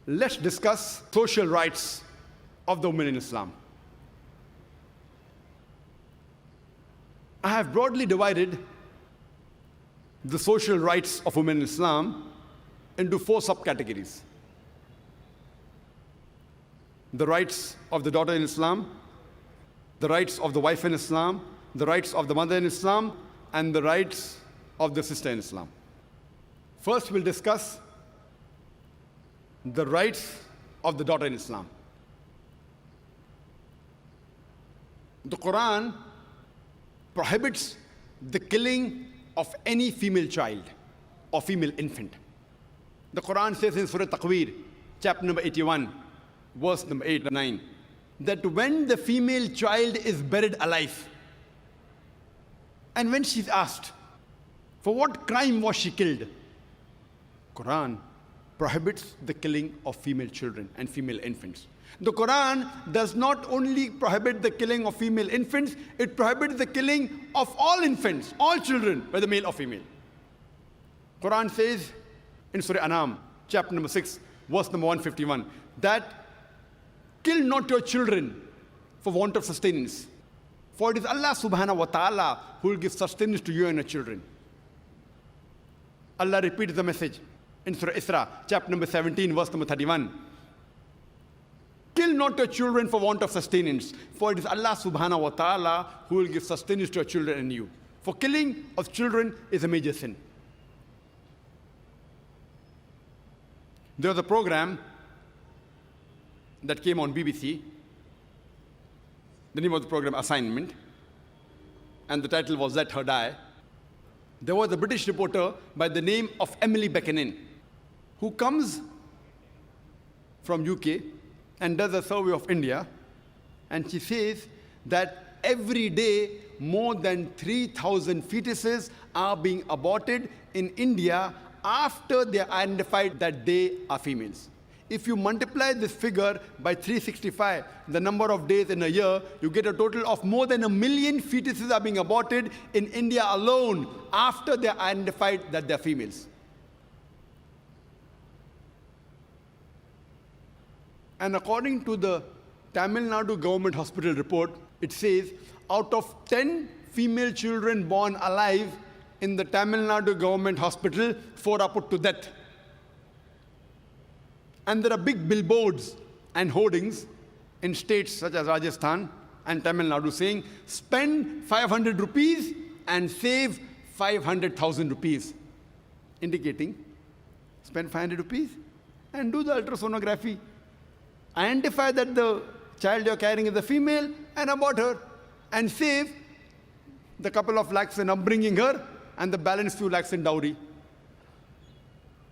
let's discuss social rights of the women in Islam. I have broadly divided the social rights of women in Islam into 4 subcategories. The rights of the daughter in Islam, the rights of the wife in Islam, the rights of the mother in Islam, and the rights of the sister in Islam. First, we'll discuss the rights of the daughter in Islam. The Quran prohibits the killing of any female child or female infant. The Quran says in Surah Takwir, chapter number 81, verse number 8 and 9, that when the female child is buried alive, and when she's asked, for what crime was she killed? Quran prohibits the killing of female children and female infants. The Quran does not only prohibit the killing of female infants, it prohibits the killing of all infants, all children, whether male or female. Quran says in Surah Anam, chapter number 6, verse number 151, that kill not your children for want of sustenance. For it is Allah subhanahu wa ta'ala who will give sustenance to you and your children. Allah repeats the message in Surah Isra, chapter number 17, verse number 31. Kill not your children for want of sustenance, for it is Allah subhanahu wa ta'ala who will give sustenance to your children and you. For killing of children is a major sin. There was a program that came on BBC. The name of the program, Assignment, and the title was Let Her Die. There was a British reporter by the name of Emily Beckonen, who comes from UK and does a survey of India, and she says that every day more than 3,000 fetuses are being aborted in India after they are identified that they are females. If you multiply this figure by 365, the number of days in a year, you get a total of more than 1 million fetuses are being aborted in India alone after they are identified that they are females. And according to the Tamil Nadu government hospital report, it says out of 10 female children born alive in the Tamil Nadu government hospital, 4 are put to death. And there are big billboards and hoardings in states such as Rajasthan and Tamil Nadu saying, spend 500 rupees and save 500,000 rupees. Indicating, spend 500 rupees and do the ultrasonography. Identify that the child you're carrying is a female and abort her and save the couple of lakhs in upbringing her and the balance few lakhs in dowry.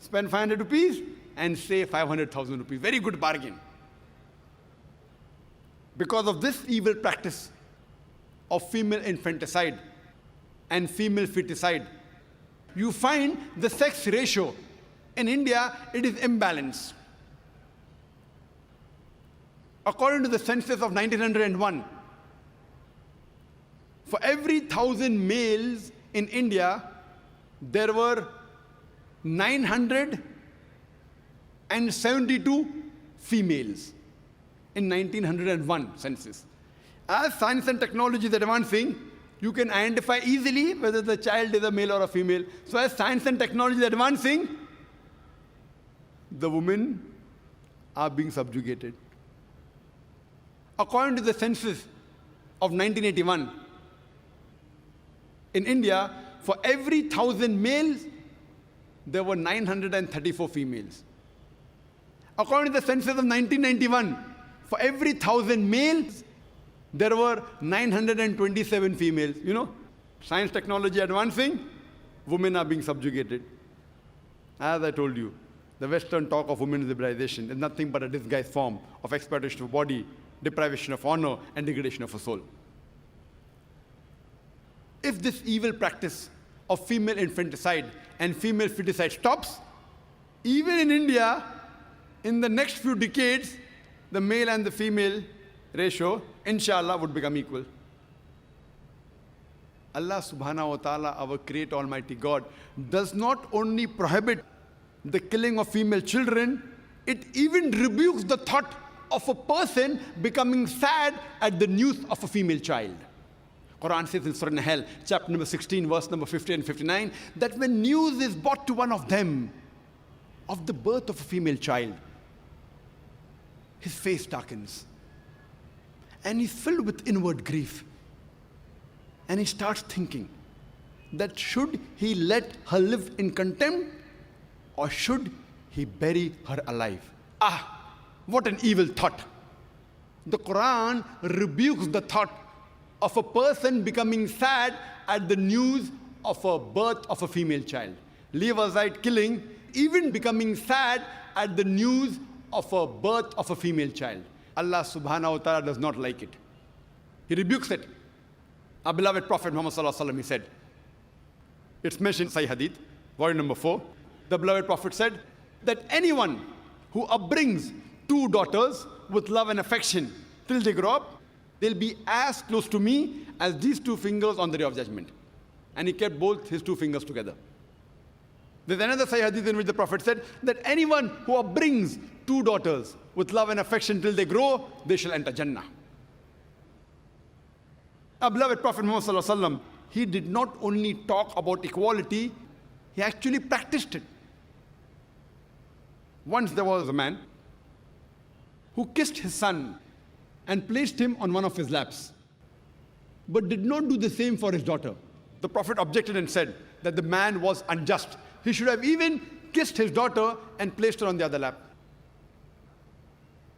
Spend 500 rupees and save 500,000 rupees. Very good bargain. Because of this evil practice of female infanticide and female feticide, you find the sex ratio in India, it is imbalanced. According to the census of 1901, for every 1,000 males in India, there were 972 females in 1901 census. As science and technology is advancing, you can identify easily whether the child is a male or a female. So as science and technology is advancing, the women are being subjugated. According to the census of 1981, in India, for every 1,000 males, there were 934 females. According to the census of 1991, for every 1,000 males, there were 927 females. You know, science, technology advancing, women are being subjugated. As I told you, the Western talk of women's liberalization is nothing but a disguised form of exploitation of body, deprivation of honor, and degradation of a soul. If this evil practice of female infanticide and female feticide stops, even in India, in the next few decades, the male and the female ratio, inshallah, would become equal. Allah subhanahu wa ta'ala, our great almighty God, does not only prohibit the killing of female children, it even rebukes the thought of a person becoming sad at the news of a female child. Quran says in Surah Nahl, chapter number 16, verse number 50 and 59, that when news is brought to one of them of the birth of a female child, his face darkens and he's filled with inward grief. And he starts thinking that should he let her live in contempt or should he bury her alive? Ah, what an evil thought. The Quran rebukes the thought of a person becoming sad at the news of a birth of a female child. Leave aside killing, even becoming sad at the news of a birth of a female child. Allah subhanahu wa ta'ala does not like it. He rebukes it. Our beloved Prophet Muhammad sallallahu alaihi wasallam, he said, it's mentioned in Sahih Hadith, volume number 4. The beloved Prophet said that anyone who upbrings two daughters with love and affection till they grow up, they'll be as close to me as these two fingers on the day of judgment. And he kept both his two fingers together. There's another Sahih Hadith in which the Prophet said that anyone who upbrings two daughters with love and affection till they grow, they shall enter Jannah. Our beloved Prophet Muhammad sallallahu alaihi wasallam, he did not only talk about equality, he actually practiced it. Once there was a man who kissed his son and placed him on one of his laps, but did not do the same for his daughter. The Prophet objected and said that the man was unjust. He should have even kissed his daughter and placed her on the other lap.